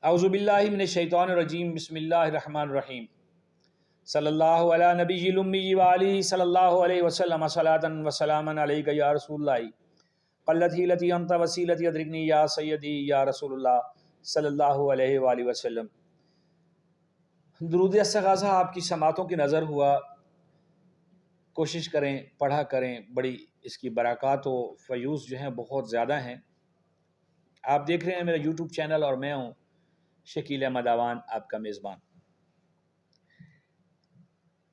اعوذ باللہ من الشیطان الرجیم، بسم اللہ الرحمن الرحیم، صلی اللہ علی نبی الامی وآلہ صلی اللہ علیہ وسلم، صلاۃ و سلاما علیک یا رسول اللہ، قلت حیلتی انت وسیلتی ادرکنی یا سیدی یا رسول اللہ صلی اللہ علیہ وآلہ وسلم۔ درود استغاثہ آپ کی سماعتوں کی نظر ہوا، کوشش کریں پڑھا کریں، بڑی اس کی برکات و فیوز جو ہیں بہت زیادہ ہیں۔ آپ دیکھ رہے ہیں میرا یوٹیوب چینل اور میں ہوں شکیل احمد آوان، آپ کا میزبان۔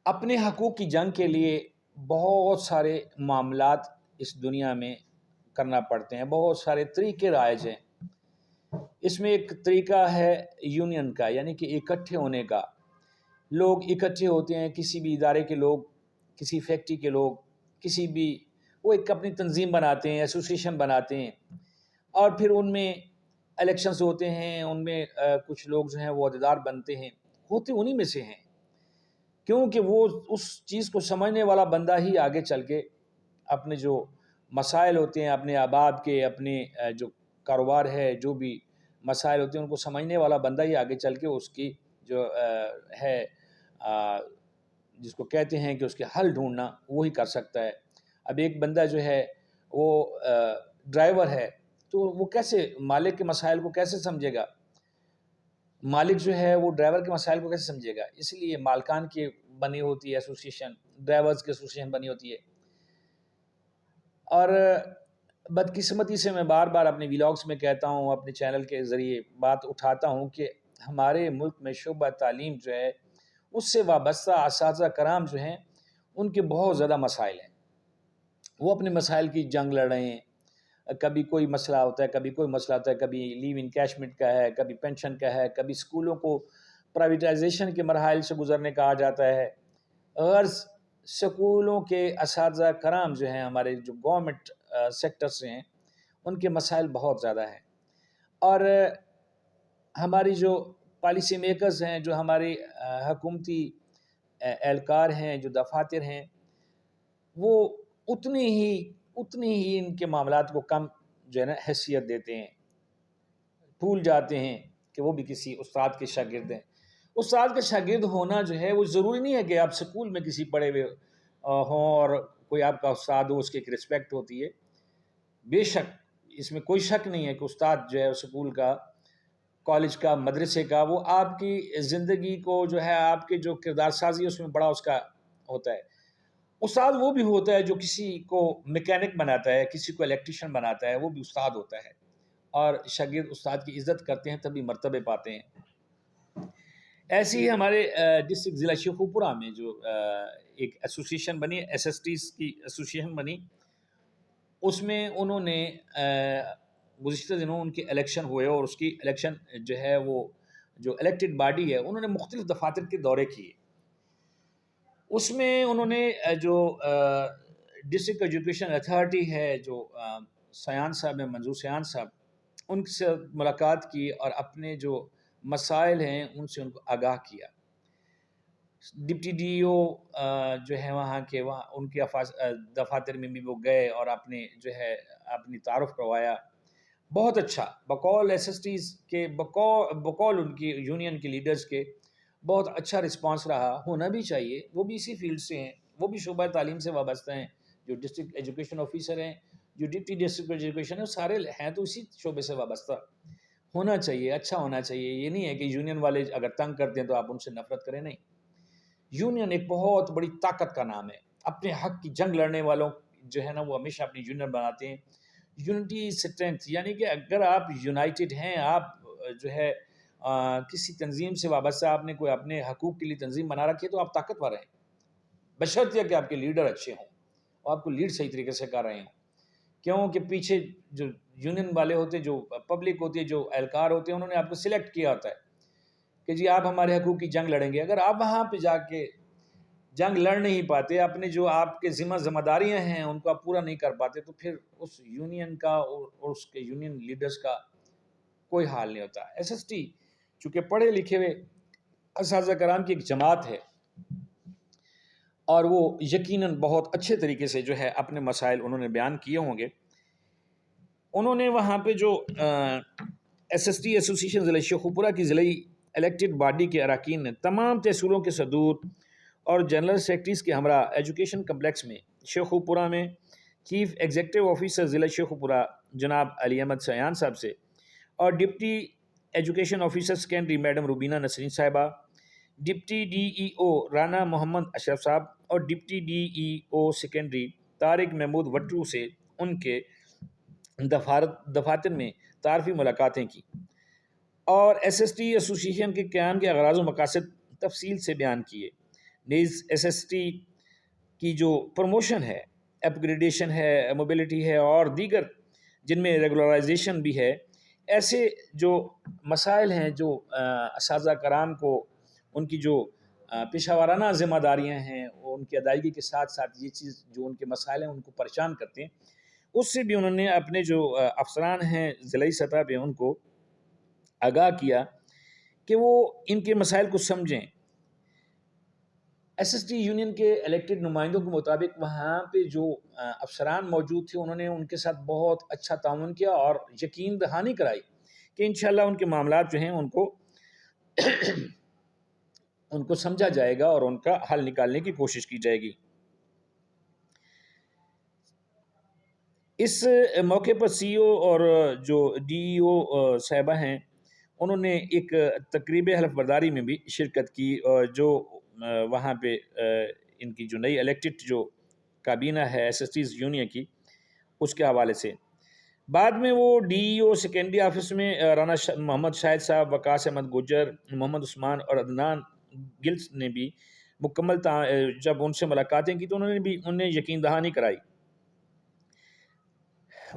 اپنے حقوق کی جنگ کے لیے بہت سارے معاملات اس دنیا میں کرنا پڑتے ہیں، بہت سارے طریقے رائج ہیں۔ اس میں ایک طریقہ ہے یونین کا، یعنی کہ اکٹھے ہونے کا۔ لوگ اکٹھے ہوتے ہیں، کسی بھی ادارے کے لوگ، کسی فیکٹری کے لوگ، کسی بھی، وہ ایک اپنی تنظیم بناتے ہیں، ایسوسیشن بناتے ہیں، اور پھر ان میں الیکشنز ہوتے ہیں، ان میں کچھ لوگ جو ہیں وہ عہدیدار بنتے ہیں، ہوتے انہی میں سے ہیں، کیونکہ وہ اس چیز کو سمجھنے والا بندہ ہی آگے چل کے اپنے جو مسائل ہوتے ہیں، اپنے احباب کے، اپنے جو کاروبار ہے، جو بھی مسائل ہوتے ہیں ان کو سمجھنے والا بندہ ہی آگے چل کے اس کی جو ہے جس کو کہتے ہیں کہ اس کے حل ڈھونڈنا، وہی کر سکتا ہے۔ اب ایک بندہ جو ہے وہ ڈرائیور ہے، تو وہ کیسے مالک کے مسائل کو کیسے سمجھے گا؟ مالک جو ہے وہ ڈرائیور کے مسائل کو کیسے سمجھے گا؟ اس لیے مالکان کی بنی ہوتی ہے ایسوسیشن، ڈرائیورز کی ایسوسیشن بنی ہوتی ہے۔ اور بدقسمتی سے میں بار بار اپنے ویلاگز میں کہتا ہوں، اپنے چینل کے ذریعے بات اٹھاتا ہوں کہ ہمارے ملک میں شعبہ تعلیم جو ہے اس سے وابستہ اساتذہ کرام جو ہیں ان کے بہت زیادہ مسائل ہیں۔ وہ اپنے مسائل کی جنگ لڑ رہے ہیں، کبھی کوئی مسئلہ ہوتا ہے، کبھی کوئی مسئلہ ہوتا ہے، کبھی لیو انکیشمنٹ کا ہے، کبھی پینشن کا ہے، کبھی اسکولوں کو پرائیویٹائزیشن کے مراحل سے گزرنے کا آ جاتا ہے۔ غرض سکولوں کے اساتذہ کرام جو ہیں، ہمارے جو گورنمنٹ سیکٹر سے ہیں، ان کے مسائل بہت زیادہ ہیں۔ اور ہماری جو پالیسی میکرز ہیں، جو ہمارے حکومتی اہلکار ہیں، جو دفاتر ہیں، وہ اتنی ہی ان کے معاملات کو کم جو ہے نا حیثیت دیتے ہیں، بھول جاتے ہیں کہ وہ بھی کسی استاد کے شاگرد ہیں۔ استاد کا شاگرد ہونا جو ہے وہ ضروری نہیں ہے کہ آپ سکول میں کسی پڑھے ہوئے ہوں اور کوئی آپ کا استاد ہو، اس کی ایک رسپیکٹ ہوتی ہے۔ بے شک اس میں کوئی شک نہیں ہے کہ استاد جو ہے سکول کا، کالج کا، مدرسے کا، وہ آپ کی زندگی کو جو ہے آپ کے جو کردار سازی ہے اس میں بڑا اس کا ہوتا ہے۔ استاد وہ بھی ہوتا ہے جو کسی کو میکینک بناتا ہے، کسی کو الیکٹریشین بناتا ہے، وہ بھی استاد ہوتا ہے۔ اور شاگرد استاد کی عزت کرتے ہیں تبھی مرتبے پاتے ہیں۔ ایسی ہی ہمارے ڈسٹرکٹ ضلع شیخوپورہ میں جو ایک ایسوسیشن بنی، ایس ایس ٹیز کی ایسوسیشن بنی، اس میں انہوں نے گزشتہ دنوں ان کے الیکشن ہوئے، اور اس کی الیکشن جو ہے وہ جو الیکٹڈ باڈی ہے انہوں نے مختلف دفاتر کے دورے کیے۔ اس میں انہوں نے جو ڈسٹرکٹ ایجوکیشن اتھارٹی ہے، جو سیان صاحب ہیں، منظور سیان صاحب، ان سے ملاقات کی اور اپنے جو مسائل ہیں ان سے ان کو آگاہ کیا۔ ڈپٹی ڈی او جو ہے وہاں کے، وہاں ان کے دفاتر میں بھی وہ گئے اور اپنے جو ہے اپنی تعارف کروایا۔ بہت اچھا، بقول ایس ایس ٹیز کے، بقول ان کی یونین کے لیڈرز کے، بہت اچھا رسپانس رہا۔ ہونا بھی چاہیے، وہ بھی اسی فیلڈ سے ہیں، وہ بھی شعبہ تعلیم سے وابستہ ہیں، جو ڈسٹرکٹ ایجوکیشن آفیسر ہیں، جو ڈپٹی ڈسٹرکٹ ایجوکیشن ہے، سارے ہیں تو اسی شعبے سے وابستہ۔ ہونا چاہیے، اچھا ہونا چاہیے۔ یہ نہیں ہے کہ یونین والے اگر تنگ کرتے ہیں تو آپ ان سے نفرت کریں، نہیں۔ یونین ایک بہت بڑی طاقت کا نام ہے۔ اپنے حق کی جنگ لڑنے والوں جو ہے نا وہ ہمیشہ اپنی یونین بناتے ہیں۔ یونٹی اسٹرینتھ، یعنی کہ اگر آپ یونائٹڈ ہیں، آپ جو ہے کسی تنظیم سے وابستہ، آپ نے کوئی اپنے حقوق کے لیے تنظیم بنا رکھی ہے تو آپ طاقتور ہیں، بشرطیہ کہ آپ کے لیڈر اچھے ہوں اور آپ کو لیڈ صحیح طریقے سے کر رہے ہوں۔ کیونکہ پیچھے جو یونین والے ہوتے، جو پبلک ہوتی ہے، جو اہلکار ہوتے ہیں، انہوں نے آپ کو سلیکٹ کیا ہوتا ہے کہ جی آپ ہمارے حقوق کی جنگ لڑیں گے۔ اگر آپ وہاں پہ جا کے جنگ لڑ نہیں پاتے، اپنے جو آپ کے ذمہ داریاں ہیں ان کو آپ پورا نہیں کر پاتے، تو پھر اس یونین کا اور اس کے یونین لیڈرز کا کوئی حال نہیں ہوتا۔ ایس ایس ٹی چونکہ پڑھے لکھے ہوئے اساتذہ کرام کی ایک جماعت ہے، اور وہ یقیناً بہت اچھے طریقے سے جو ہے اپنے مسائل انہوں نے بیان کیے ہوں گے۔ انہوں نے وہاں پہ جو SST ایسوسیشن ضلع شیخوپورہ کی ضلعی الیکٹڈ باڈی کے اراکین نے تمام تحصیلوں کے صدور اور جنرل سیکرٹریز کے ہمراہ ایجوکیشن کمپلیکس میں شیخوپورہ میں چیف ایگزیکٹو آفیسر ضلع شیخوپورہ جناب علی احمد سیان صاحب سے اور deputy education officer secondary madam Rubina Nasreen صاحبہ، ڈپٹی DEO رانا محمد اشرف صاحب اور deputy DEO secondary Tariq Mahmood وٹرو سے ان کے دفاتر میں تعارفی ملاقاتیں کی اور SST ایسوسیشن کے قیام کے اغراض و مقاصد تفصیل سے بیان کیے۔ نیز SST کی جو پروموشن ہے، اپ گریڈیشن ہے، موبلٹی ہے اور دیگر جن میں ریگولرائزیشن بھی ہے، ایسے جو مسائل ہیں جو اساتذہ کرام کو ان کی جو پیشہ ورانہ ذمہ داریاں ہیں ان کی ادائیگی کے ساتھ ساتھ یہ چیز جو ان کے مسائل ہیں ان کو پریشان کرتے ہیں، اس سے بھی انہوں نے اپنے جو افسران ہیں ضلعی سطح پہ ان کو آگاہ کیا کہ وہ ان کے مسائل کو سمجھیں۔ SST یونین کے الیکٹڈ نمائندوں کے مطابق وہاں پہ جو افسران موجود تھے انہوں نے ان کے ساتھ بہت اچھا تعاون کیا اور یقین دہانی کرائی کہ انشاءاللہ ان کے معاملات جو ہیں ان کو سمجھا جائے گا اور ان کا حل نکالنے کی کوشش کی جائے گی۔ اس موقع پر CEO اور جو DEO صاحبہ ہیں انہوں نے ایک تقریب حلف برداری میں بھی شرکت کی اور جو وہاں پہ ان کی جو نئی الیکٹڈ جو کابینہ ہے SSTs یونین کی اس کے حوالے سے بعد میں وہ DEO سیکنڈری آفس میں رانا محمد شاہد صاحب، وقاص احمد گجر، محمد عثمان اور عدنان گلس نے بھی مکمل جب ان سے ملاقاتیں کی تو انہوں نے بھی انہیں یقین دہانی کرائی۔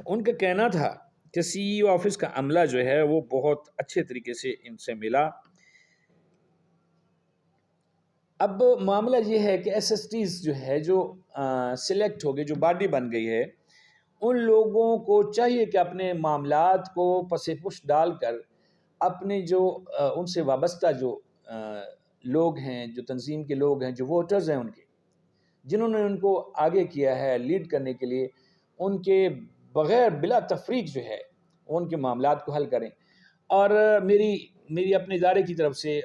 ان کا کہنا تھا کہ CEO آفس کا عملہ جو ہے وہ بہت اچھے طریقے سے ان سے ملا۔ اب معاملہ یہ ہے کہ SSTs جو ہے جو سلیکٹ ہو گئے، جو باڈی بن گئی ہے، ان لوگوں کو چاہیے کہ اپنے معاملات کو پس پش ڈال کر اپنے جو ان سے وابستہ جو لوگ ہیں، جو تنظیم کے لوگ ہیں، جو ووٹرز ہیں ان کے، جنہوں نے ان کو آگے کیا ہے لیڈ کرنے کے لیے، ان کے بغیر بلا تفریق جو ہے ان کے معاملات کو حل کریں۔ اور میری اپنے ادارے کی طرف سے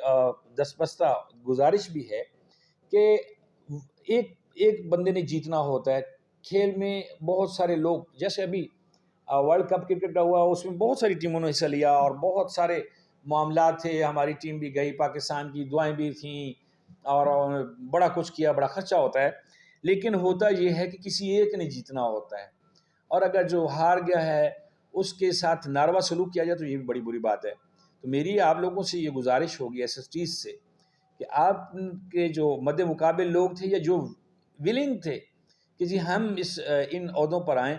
دستبستہ گزارش بھی ہے کہ ایک بندے نے جیتنا ہوتا ہے کھیل میں۔ بہت سارے لوگ، جیسے ابھی ورلڈ کپ کرکٹ کا ہوا، اس میں بہت ساری ٹیموں نے حصہ لیا اور بہت سارے معاملات تھے، ہماری ٹیم بھی گئی، پاکستان کی دعائیں بھی تھیں اور بڑا کچھ کیا، بڑا خرچہ ہوتا ہے، لیکن ہوتا یہ ہے کہ کسی ایک نے جیتنا ہوتا ہے اور اگر جو ہار گیا ہے اس کے ساتھ ناروا سلوک کیا جائے تو یہ بھی بڑی بری بات ہے۔ تو میری آپ لوگوں سے یہ گزارش ہوگی SSTs سے کہ آپ کے جو مد مقابل لوگ تھے یا جو ولنگ تھے کہ جی ہم ان عہدوں پر آئیں،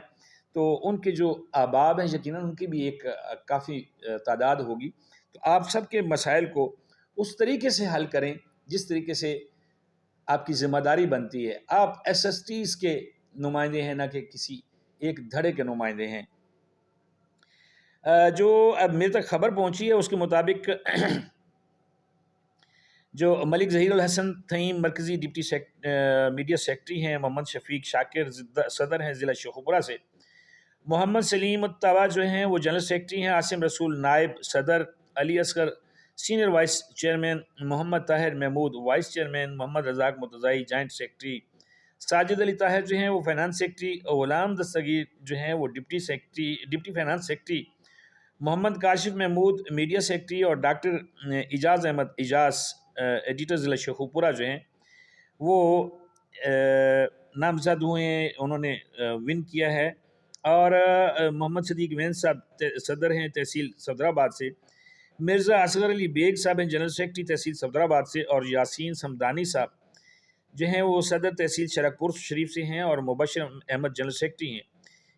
تو ان کے جو احباب ہیں یقیناً ان کی بھی ایک کافی تعداد ہوگی، تو آپ سب کے مسائل کو اس طریقے سے حل کریں جس طریقے سے آپ کی ذمہ داری بنتی ہے۔ آپ SSTs کے نمائندے ہیں، نہ کہ کسی ایک دھڑے کے نمائندے ہیں۔ جو اب میرے تک خبر پہنچی ہے اس کے مطابق جو ملک ظہیر الحسن تھئیم مرکزی ڈپٹی میڈیا سیکرٹری ہیں، محمد شفیق شاکر صدر ہیں ضلع شیخوپورہ سے، محمد سلیم الطوا جو ہیں وہ جنرل سیکرٹری ہیں، عاصم رسول نائب صدر، Ali Asghar senior vice chairman, محمد طاہر محمود وائس چیئرمین، محمد رزاق مرتضائی جوائنٹ سیکرٹری، ساجد علی طاہر جو ہیں وہ فائنانس سیکرٹری، غلام دستگیر جو ہیں وہ ڈپٹی فائنانس سیکرٹری، محمد کاشف محمود میڈیا سیکرٹری اور ڈاکٹر اعجاز احمد اعجاز ایڈیٹر ضلع شیخوپورہ جو ہیں وہ نامزد ہوئے ہیں، انہوں نے ون کیا ہے۔ اور محمد صدیق وین صاحب صدر ہیں تحصیل صفدرآباد سے، مرزا اصغر علی بیگ صاحب ہیں جنرل سیکرٹری تحصیل صفدرآباد سے، اور یاسین سمدانی صاحب جو ہیں وہ صدر تحصیل شرک پور شریف سے ہیں، اور مبشر احمد جنرل سیکرٹری ہیں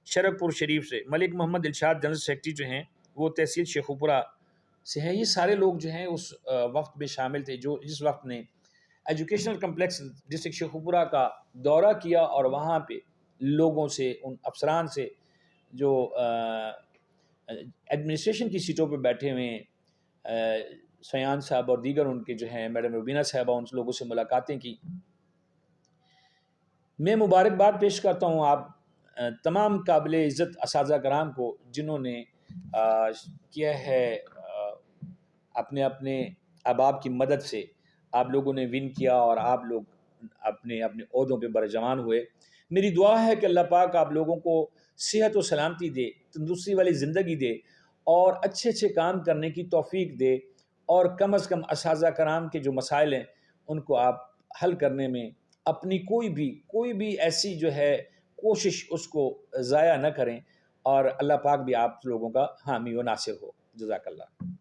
شرک پور شریف سے، ملک محمد الشاد جنرل سیکرٹری جو ہیں وہ تحصیل شیخوپورہ سے ہیں۔ یہ سارے لوگ جو ہیں اس وقت میں شامل تھے جو جس وقت نے ایجوکیشنل کمپلیکس ڈسٹرکٹ شیخوپورہ کا دورہ کیا اور وہاں پہ لوگوں سے، ان افسران سے جو ایڈمنسٹریشن کی سیٹوں پہ بیٹھے ہوئے ہیں، سیان صاحب اور دیگر ان کے جو ہیں میڈم روبینہ صاحبہ، ان لوگوں سے ملاقاتیں کی۔ میں مبارکباد پیش کرتا ہوں آپ تمام قابل عزت اساتذہ کرام کو جنہوں نے کیا ہے اپنے اپنے احباب کی مدد سے آپ لوگوں نے ون کیا اور آپ لوگ اپنے اپنے عہدوں پہ برجمان ہوئے۔ میری دعا ہے کہ اللہ پاک آپ لوگوں کو صحت و سلامتی دے، تندرستی والی زندگی دے اور اچھے اچھے کام کرنے کی توفیق دے، اور کم از کم اساتذہ کرام کے جو مسائل ہیں ان کو آپ حل کرنے میں اپنی کوئی بھی ایسی جو ہے کوشش اس کو ضائع نہ کریں، اور اللہ پاک بھی آپ لوگوں کا حامی و ناصر ہو۔ جزاک اللہ۔